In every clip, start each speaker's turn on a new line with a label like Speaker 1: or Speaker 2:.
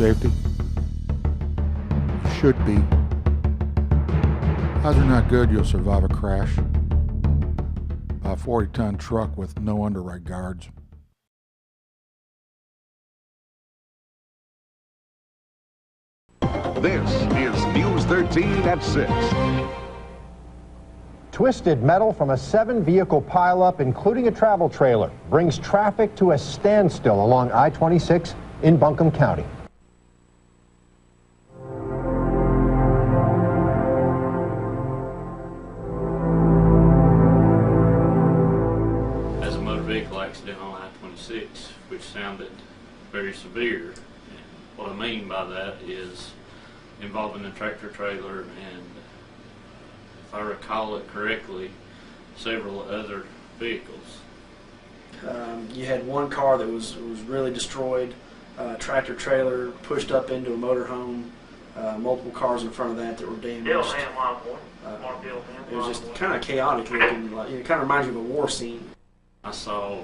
Speaker 1: safety? You should be. Odds are not good you'll survive a crash by a 40-ton truck with no underride guards.
Speaker 2: This is News 13 at 6.
Speaker 3: Twisted metal from a 7-vehicle pileup, including a travel trailer, brings traffic to a standstill along I-26 in Buncombe County.
Speaker 4: As a motor vehicle accident on I-26, which sounded very severe. And what I mean by that is involving a tractor trailer and, if I recall it correctly, several other vehicles.
Speaker 5: You had one car that was really destroyed, tractor trailer pushed up into a motorhome, multiple cars in front of that were damaged. It was just kind of chaotic looking. It kind of reminds you of a war scene.
Speaker 4: I saw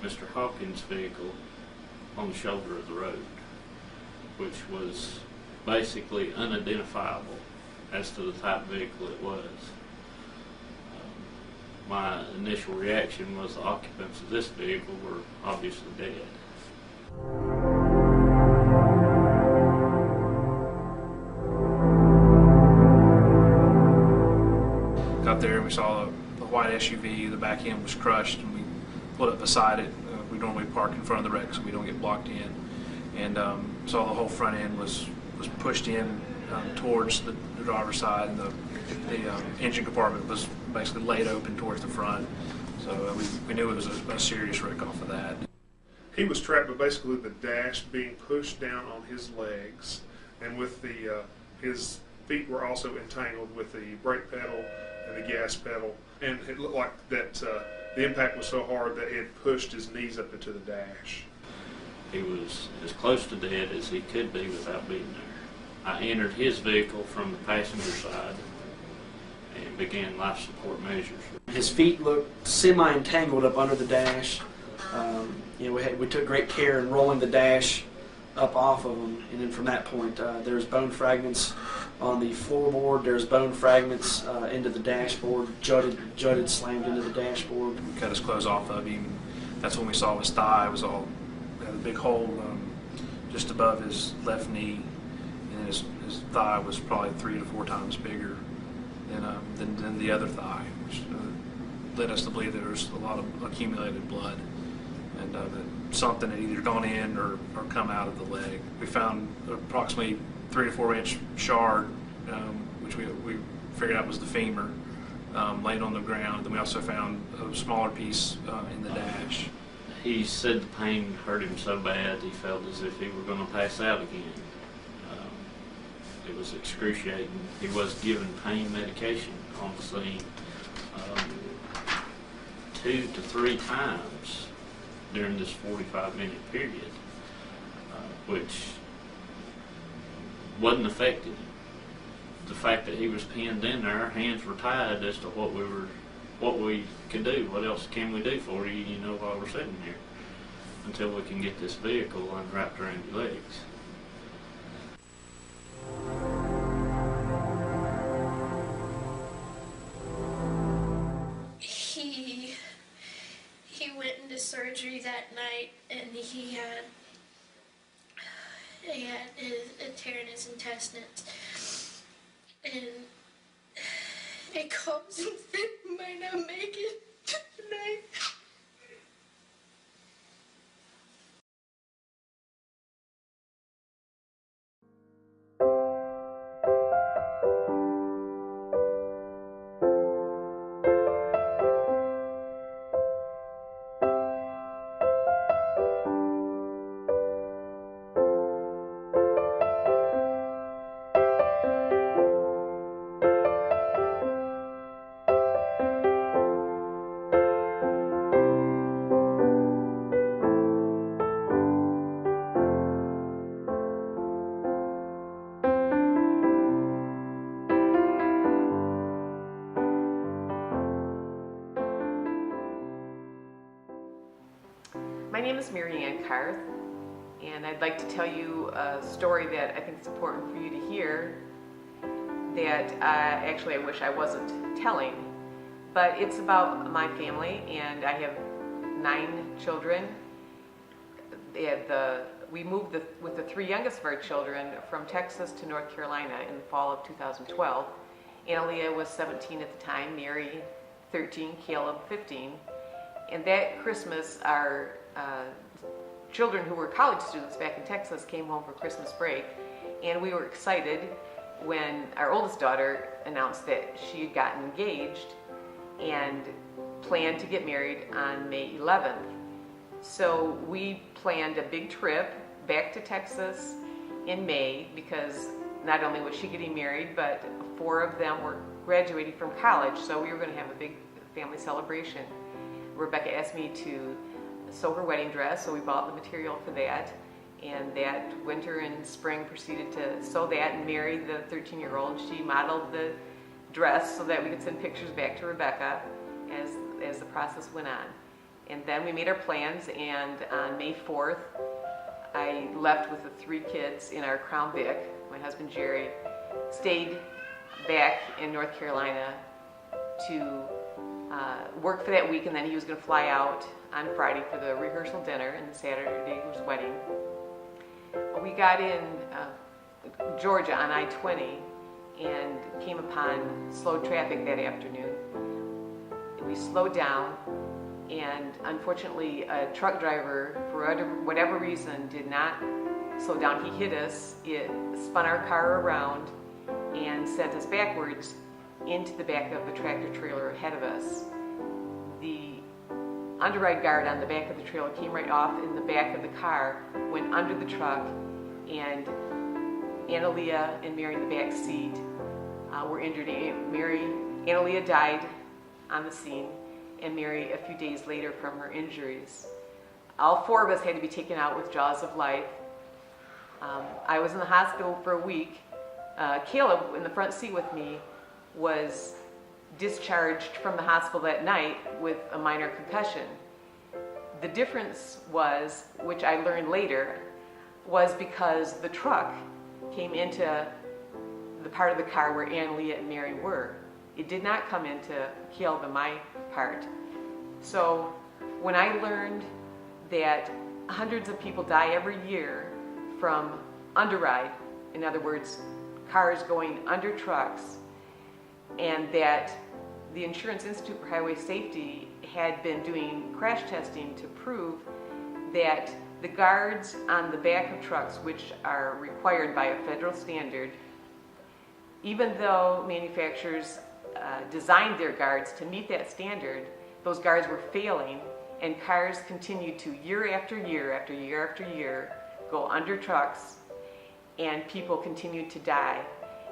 Speaker 4: Mr. Hawkins' vehicle on the shoulder of the road, which was basically unidentifiable as to the type of vehicle it was. My initial reaction was the occupants of this vehicle were obviously dead.
Speaker 6: Got there and we saw the white SUV, the back end was crushed, and we pulled up beside it. We normally park in front of the wreck so we don't get blocked in, and saw the whole front end was pushed in towards the driver's side, and the engine compartment was basically laid open towards the front. So we knew it was a serious wreck off of that.
Speaker 7: He was trapped with basically the dash being pushed down on his legs, and with his feet were also entangled with the brake pedal and the gas pedal, and it looked like that the impact was so hard that it pushed his knees up into the dash.
Speaker 4: He was as close to dead as he could be without being there. I entered his vehicle from the passenger side and began life support measures.
Speaker 5: His feet looked semi-entangled up under the dash. We took great care in rolling the dash up off of him, and then from that point there's bone fragments on the floorboard, there's bone fragments into the dashboard, jutted slammed into the dashboard.
Speaker 6: We cut his clothes off of him. That's when we saw his thigh was all had a big hole just above his left knee, and his thigh was probably 3 to 4 times bigger than the other thigh, which led us to believe there was a lot of accumulated blood, and that something had either gone in or come out of the leg. We found approximately 3 to 4 inch shard, which we figured out was the femur, laying on the ground. Then we also found a smaller piece in the dash.
Speaker 4: He said the pain hurt him so bad he felt as if he were going to pass out again. It was excruciating. He was given pain medication on the scene 2 to 3 times during this 45-minute period, which wasn't affecting him. The fact that he was pinned in there, our hands were tied as to what we could do. What else can we do for you, while we're sitting here, until we can get this vehicle unwrapped around your legs.
Speaker 8: He went into surgery that night, and he had a tear in his intestines, and it comes and he might not make it tonight.
Speaker 9: My name is Mary Ann Carth, And I'd like to tell you a story that I think is important for you to hear that actually I wish I wasn't telling. But it's about my family, and I have 9 children. We moved with the 3 youngest of our children from Texas to North Carolina in the fall of 2012. Analia was 17 at the time, Mary 13, Caleb 15. And that Christmas, our children who were college students back in Texas came home for Christmas break, and we were excited when our oldest daughter announced that she had gotten engaged and planned to get married on May 11th. So we planned a big trip back to Texas in May because not only was she getting married, but 4 of them were graduating from college, so we were going to have a big family celebration. Rebecca asked me to sew her wedding dress, so we bought the material for that. And that winter and spring proceeded to sew that and marry the 13-year-old. She modeled the dress so that we could send pictures back to Rebecca as the process went on. And then we made our plans, and on May 4th, I left with the 3 kids in our Crown Vic. My husband Jerry stayed back in North Carolina to work for that week, and then he was going to fly out on Friday for the rehearsal dinner, and Saturday was wedding. We got in Georgia on I-20 and came upon slow traffic that afternoon. We slowed down, and unfortunately a truck driver, for whatever reason, did not slow down. He hit us. It spun our car around and sent us backwards into the back of the tractor trailer ahead of us. The underride guard on the back of the trailer came right off in the back of the car, went under the truck, and Analia and Mary in the back seat were injured. Analia died on the scene, and Mary a few days later from her injuries. All 4 of us had to be taken out with jaws of life. I was in the hospital for a week. Caleb, in the front seat with me, was discharged from the hospital that night with a minor concussion. The difference was, which I learned later, was because the truck came into the part of the car where Analia and Mary were. It did not come into Caleb and my part. So when I learned that hundreds of people die every year from underride, in other words, cars going under trucks, and that the Insurance Institute for Highway Safety had been doing crash testing to prove that the guards on the back of trucks, which are required by a federal standard, even though manufacturers designed their guards to meet that standard, those guards were failing, and cars continued to, year after year after year after year, go under trucks, and people continued to die.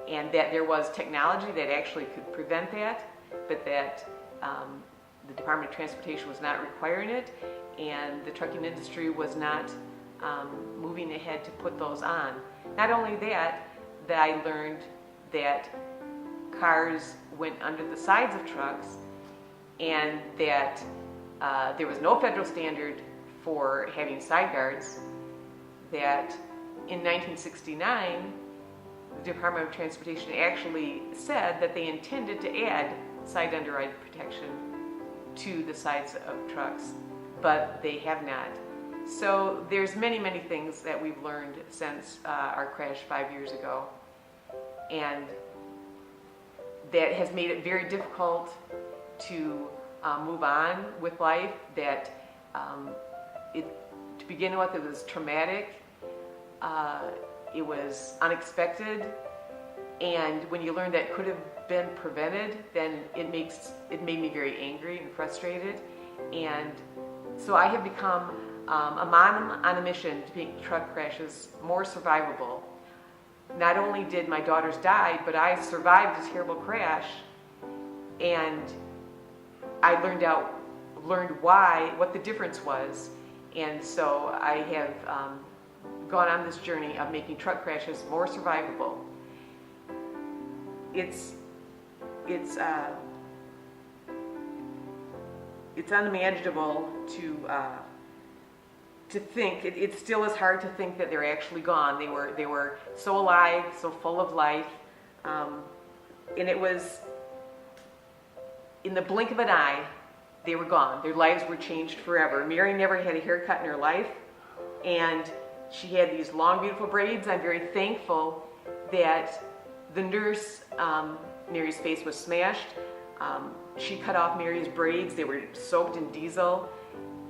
Speaker 9: And that there was technology that actually could prevent that, but that the Department of Transportation was not requiring it, and the trucking industry was not moving ahead to put those on. Not only that, that I learned that cars went under the sides of trucks, and that there was no federal standard for having side guards, that in 1969, the Department of Transportation actually said that they intended to add side underride protection to the sides of trucks, but they have not. So there's many, many things that we've learned since our crash 5 years ago, and that has made it very difficult to move on with life. That to begin with, it was traumatic. It was unexpected, and when you learn that it could have been prevented, then it made me very angry and frustrated. And so I have become a mom on a mission to make truck crashes more survivable. Not only did my daughters die, but I survived a terrible crash, and I learned what the difference was, and so I have gone on this journey of making truck crashes more survivable. It's unimaginable to think, it still is hard to think that they're actually gone. They were so alive, so full of life, and it was in the blink of an eye, they were gone. Their lives were changed forever. Mary never had a haircut in her life, and she had these long, beautiful braids. I'm very thankful that the nurse, Mary's face was smashed. She cut off Mary's braids. They were soaked in diesel.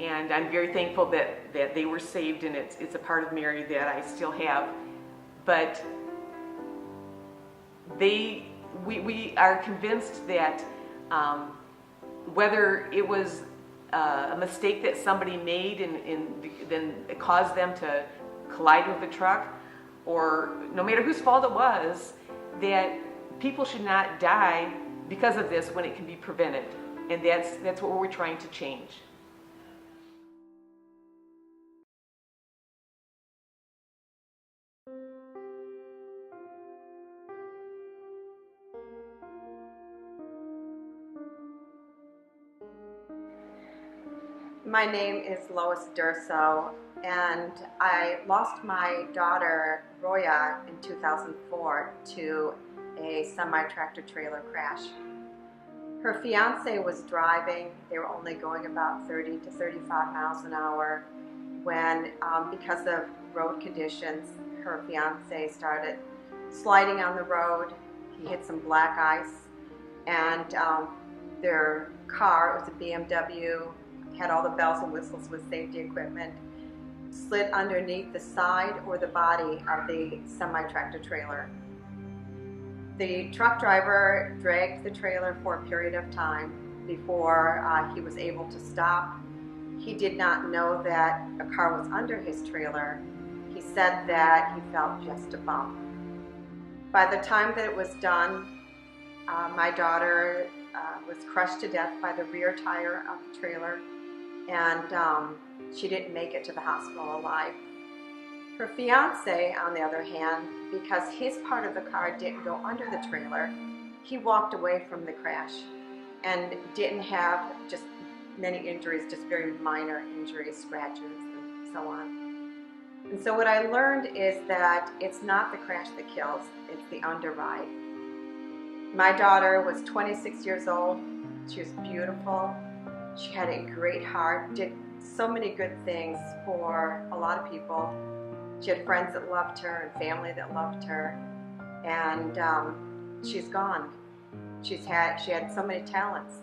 Speaker 9: And I'm very thankful that they were saved, and it's a part of Mary that I still have. But we are convinced that whether it was a mistake that somebody made and then it caused them to collide with the truck, or no matter whose fault it was, that people should not die because of this when it can be prevented. And that's what we're trying to change.
Speaker 10: My name is Lois Durso, and I lost my daughter, Roya, in 2004 to a semi-tractor trailer crash. Her fiance was driving. They were only going about 30 to 35 miles an hour when, because of road conditions, her fiance started sliding on the road. He hit some black ice, and their car, it was a BMW, had all the bells and whistles with safety equipment, slid underneath the side or the body of the semi-tractor trailer. The truck driver dragged the trailer for a period of time before he was able to stop. He did not know that a car was under his trailer. He said that he felt just a bump. By the time that it was done, my daughter was crushed to death by the rear tire of the trailer, and she didn't make it to the hospital alive. Her fiance, on the other hand, because his part of the car didn't go under the trailer, he walked away from the crash and didn't have just many injuries, just very minor injuries, scratches, and so on. And so what I learned is that it's not the crash that kills, it's the underride. My daughter was 26 years old. She was beautiful. She had a great heart, did so many good things for a lot of people. She had friends that loved her and family that loved her, and she's gone. She had so many talents,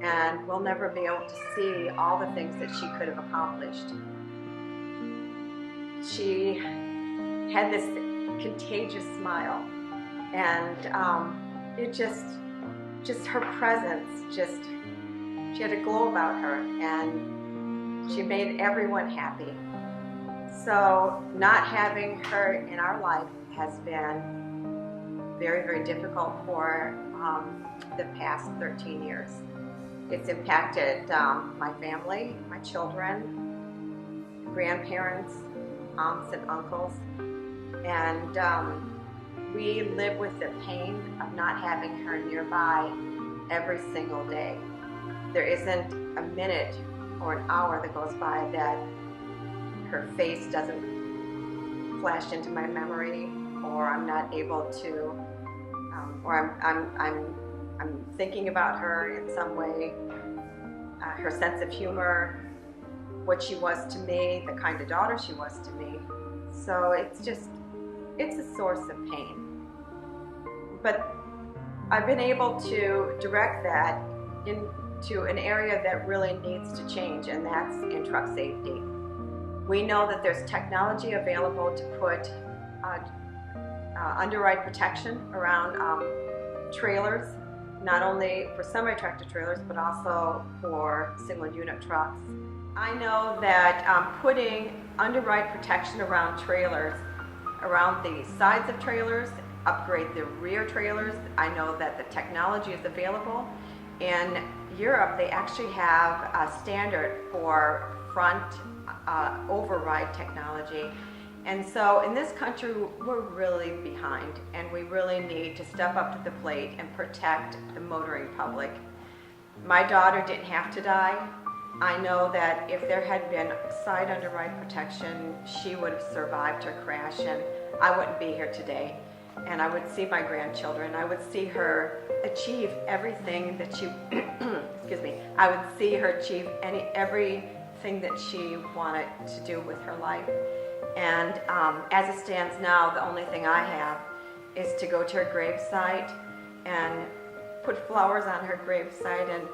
Speaker 10: and we'll never be able to see all the things that she could have accomplished. She had this contagious smile, and it just her presence, she had a glow about her, and she made everyone happy. So not having her in our life has been very, very difficult for the past 13 years. It's impacted my family, my children, grandparents, aunts and uncles, and we live with the pain of not having her nearby every single day. There isn't a minute or an hour that goes by that her face doesn't flash into my memory, or I'm not able to, or I'm thinking about her in some way. Her sense of humor, what she was to me, the kind of daughter she was to me. So it's a source of pain. But I've been able to direct that into an area that really needs to change, and that's in truck safety. We know that there's technology available to put underride protection around trailers, not only for semi-tractor trailers, but also for single unit trucks. I know that putting underride protection around trailers, around the sides of trailers, upgrade the rear trailers. I know that the technology is available. In Europe, they actually have a standard for front override technology. And so in this country, we're really behind, and we really need to step up to the plate and protect the motoring public. My daughter didn't have to die. I know that if there had been side underride protection, she would have survived her crash and I wouldn't be here today. And I would see my grandchildren. I would see her achieve everything that she, excuse me, I would see her achieve everything that she wanted to do with her life. And as it stands now, the only thing I have is to go to her gravesite and put flowers on her gravesite, and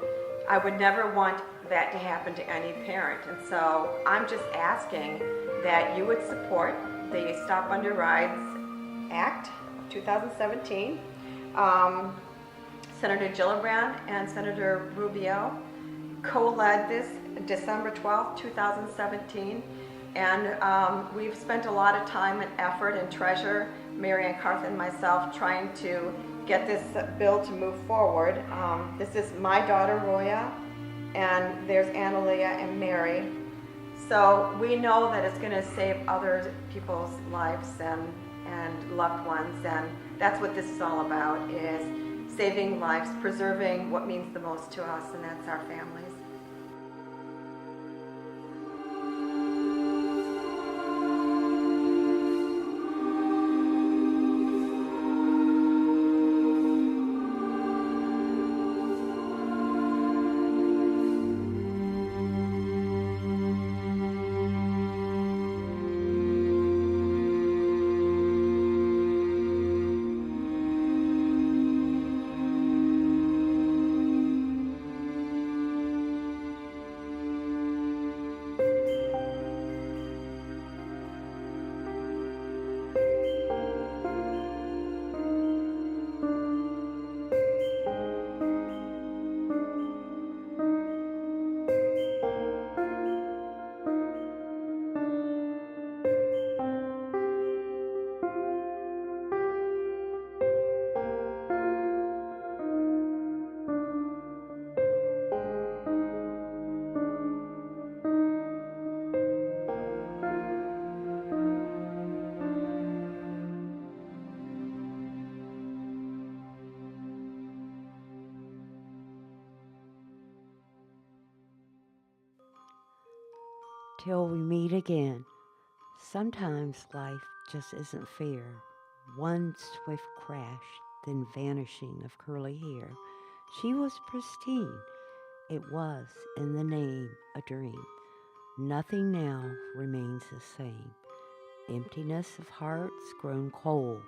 Speaker 10: I would never want that to happen to any parent. And so I'm just asking that you would support the Stop Underrides Act 2017. Senator Gillibrand and Senator Rubio co-led this December 12th, 2017. And we've spent a lot of time and effort and treasure, Mary Ann Carth and myself, trying to get this bill to move forward. This is my daughter, Roya, and there's Analia and Mary. So we know that it's going to save other people's lives and loved ones, and that's what this is all about, is saving lives, preserving what means the most to us, and that's our families.
Speaker 11: Till we meet again. Sometimes life just isn't fair. One swift crash, then vanishing of curly hair. She was pristine. It was, in the name, a dream. Nothing now remains the same. Emptiness of hearts grown cold,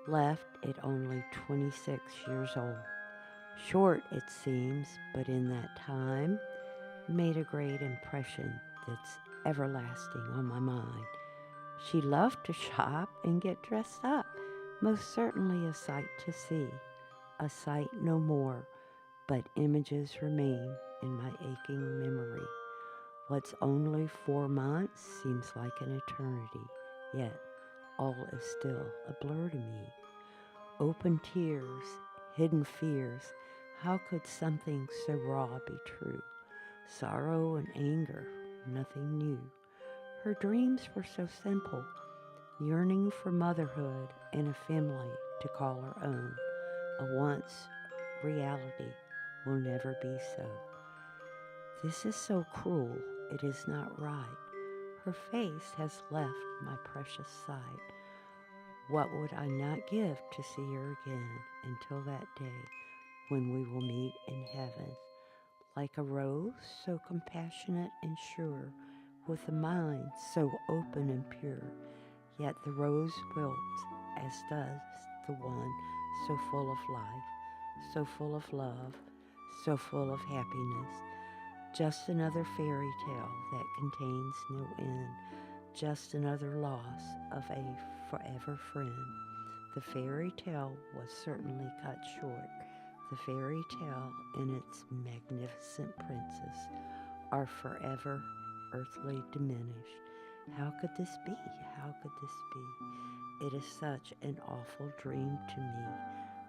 Speaker 11: left at only 26 years old. Short it seems, but in that time, made a great impression that's everlasting on my mind. She loved to shop and get dressed up, most certainly a sight to see, a sight no more, but images remain in my aching memory. What's only 4 months seems like an eternity, yet all is still a blur to me. Open tears, hidden fears, how could something so raw be true? Sorrow and anger, nothing new. Her dreams were so simple, yearning for motherhood and a family to call her own. A once reality will never be so. This is so cruel, it is not right. Her face has left my precious sight. What would I not give to see her again until that day when we will meet in heaven? Like a rose so compassionate and sure, with a mind so open and pure, yet the rose wilts, as does the one so full of life, so full of love, so full of happiness. Just another fairy tale that contains no end, just another loss of a forever friend. The fairy tale was certainly cut short. The fairy tale and its magnificent princess are forever earthly diminished. How could this be? How could this be? It is such an awful dream to me.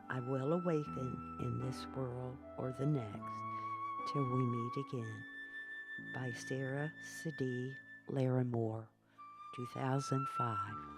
Speaker 11: I will awaken in this world or the next till we meet again. By Sarah Sadie Larimore, 2005.